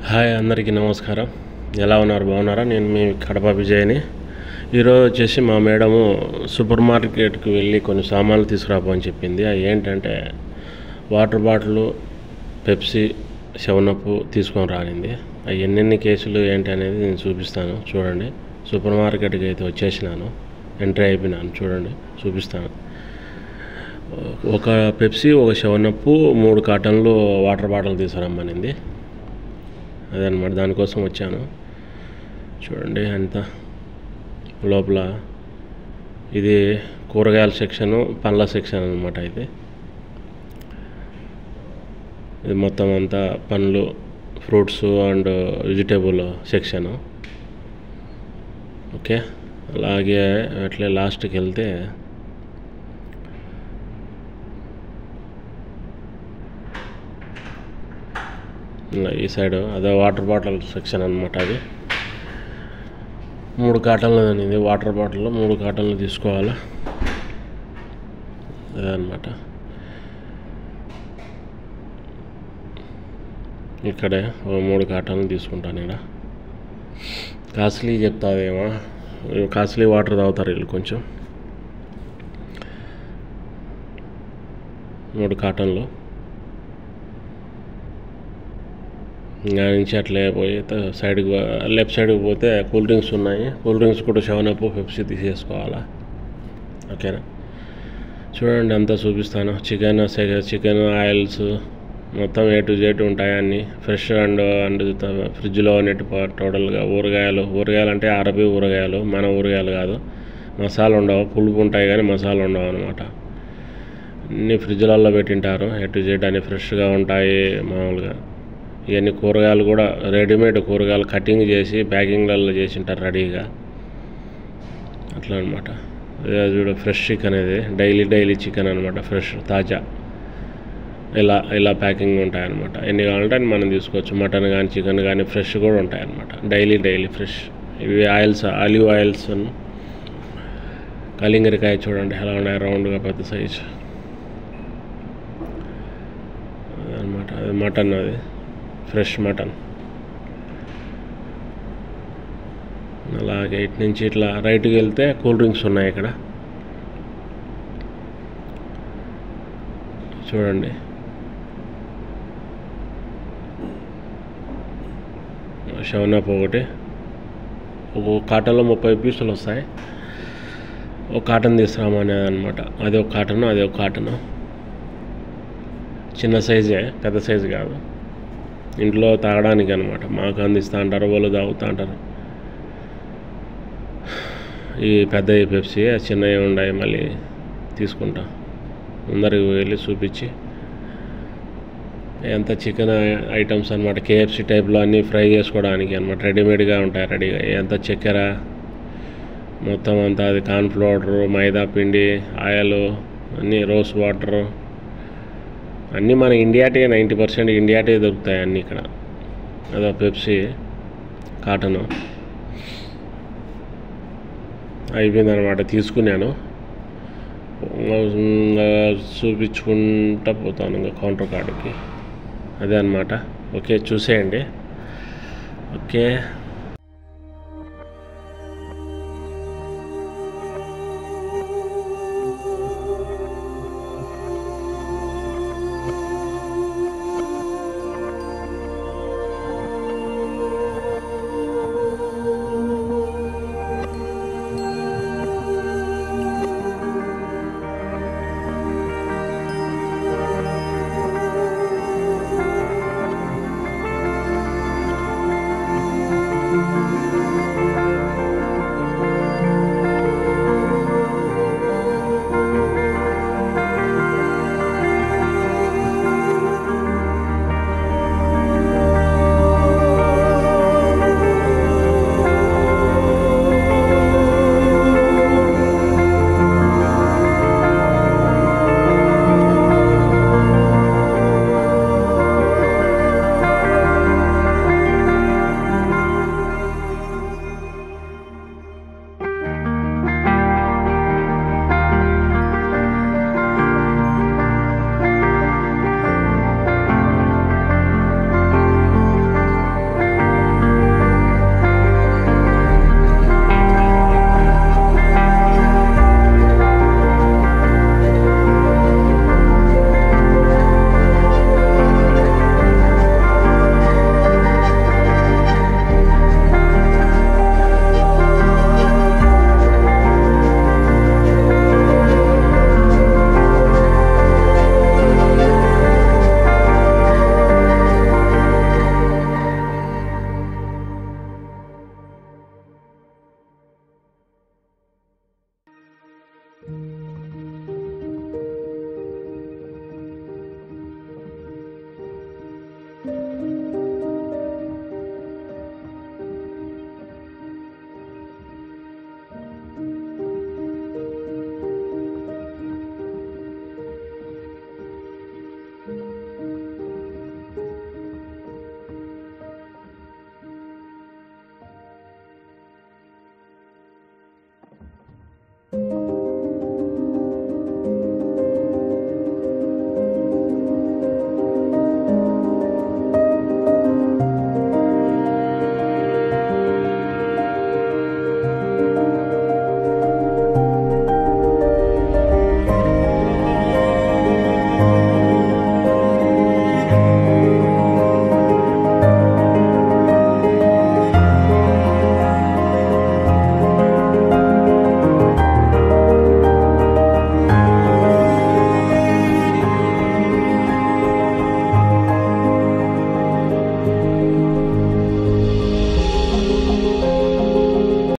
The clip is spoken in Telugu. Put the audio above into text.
హాయ్ అందరికీ నమస్కారం. ఎలా ఉన్నారు? బాగున్నారా? నేను మీ కడప విజయ్ని. ఈరోజు వచ్చేసి మా మేడము సూపర్ మార్కెట్కి వెళ్ళి కొన్ని సామాన్లు తీసుకురాబోని చెప్పింది. అవి ఏంటంటే వాటర్ బాటిల్, పెప్సీ, 7 తీసుకొని రానింది. అవి ఎన్నెన్ని కేసులు ఏంటి అనేది నేను చూపిస్తాను. చూడండి, సూపర్ మార్కెట్కి అయితే వచ్చేసినాను, ఎంట్రీ అయిపోయినాను. చూడండి, చూపిస్తాను. ఒక పెప్సీ, ఒక 7 3 కార్టన్లు వాటర్ బాటిల్ తీసుకురమ్మనింది. అదనమాట, దానికోసం వచ్చాను. చూడండి అంతా లోపల. ఇది కూరగాయల సెక్షను, పండ్ల సెక్షన్ అనమాట. ఇది మొత్తం అంతా పండ్లు, fruits and vegetable section. Okay, అలాగే అట్లే లాస్ట్కి వెళ్తే ఈ సైడ్ అదే వాటర్ బాటిల్ సెక్షన్ అనమాట. అది 3 కార్టన్లు అనేది వాటర్ బాటిల్, 3 కార్టన్లు తీసుకోవాలా. అదనమాట. ఇక్కడే 3 కార్టన్లు తీసుకుంటాను. ఇక్కడ కాస్ట్లీ చెప్తాదేమో, కాస్ట్లీ వాటర్ తాగుతారు వీళ్ళు కొంచెం. 3 కార్టన్లు ఇంకా నుంచి అట్లే పోయి సైడ్కి, లెఫ్ట్ సైడ్కి పోతే కూల్ డ్రింక్స్ ఉన్నాయి. కూల్ డ్రింక్స్ కూడా 7 పెప్సీ తీసేసుకోవాలా. ఓకేనా? చూడండి, అంతా చూపిస్తాను. చికెన్ ఆయిల్స్ మొత్తం A to Z ఉంటాయి. అన్నీ ఫ్రెష్ అండ్ ఫ్రిడ్జ్లో నెట్ టోటల్గా. ఊరగాయలు అంటే అరబీ ఊరగాయలు, మన ఊరగాయలు కాదు. మసాలా ఉండవు, పులుపు ఉంటాయి కానీ మసాలా ఉండవు అనమాట. అన్నీ ఫ్రిడ్జ్లలో పెట్టింటారు. A to Z అన్నీ ఫ్రెష్గా ఉంటాయి. మామూలుగా ఇవన్నీ కూరగాయలు కూడా రెడీమేడ్ కూరగాయలు కటింగ్ చేసి ప్యాకింగ్లలో చేసింటారు రెడీగా. అట్లా అనమాట. చూడ ఫ్రెష్ చికెన్, ఇది డైలీ చికెన్ అనమాట. ఫ్రెష్ తాజా ఇలా ప్యాకింగ్ ఉంటాయన్నమాట. ఎన్ని కావాలంటే అని మనం తీసుకోవచ్చు. మటన్ కానీ చికెన్ కానీ ఫ్రెష్ కూడా ఉంటాయన్నమాట. Daily fresh. ఇవి ఆయిల్స్, ఆలివ్ ఆయిల్స్, కలింగరికాయ చూడండి ఎలా ఉన్నాయి, రౌండ్గా పెద్ద సైజు అనమాట. అది మటన్, అది ఫ్రెష్ మటన్. అలాగే ఇటు నుంచి ఇట్లా రైట్కి వెళ్తే కూల్ డ్రింక్స్ ఉన్నాయి ఇక్కడ. చూడండి, షవనప్ ఒకటి. ఒక కార్టన్లో 30 పీసులు వస్తాయి. ఒక కార్టన్ తీసుకురామనేది అనమాట. అది ఒక కార్టను. చిన్న సైజే, పెద్ద సైజు కాదు. ఇంట్లో తాగడానికి అనమాట. మాకు అందిస్తూ అంటారు, వాళ్ళు తాగుతూ అంటారు. ఈ పెద్ద పెప్సీ, చిన్నవి ఉన్నాయి. మళ్ళీ తీసుకుంటా. అందరికి వెళ్ళి చూపించి ఎంత చికెన్ ఐటమ్స్ అనమాట. KFC టైప్లో అన్నీ ఫ్రై చేసుకోవడానికి అనమాట. రెడీమేడ్గా ఉంటాయి, రెడీగా. ఎంత చక్కెర మొత్తం అంతా, అది కార్న్ఫ్లోర్, మైదా పిండి, ఆయిల్, అన్నీ రోస్ వాటరు, అన్నీ మన ఇండియాటే. 90% ఇండియాటే దొరుకుతాయి అన్నీ ఇక్కడ. అదో పెప్సీ కాటను అయిపోయిందనమాట. తీసుకున్నాను, చూపించుకుంటా పోతాను ఇంకా కౌంటర్ కార్డుకి. అదే అనమాట. ఓకే, చూసేయండి. ఓకే.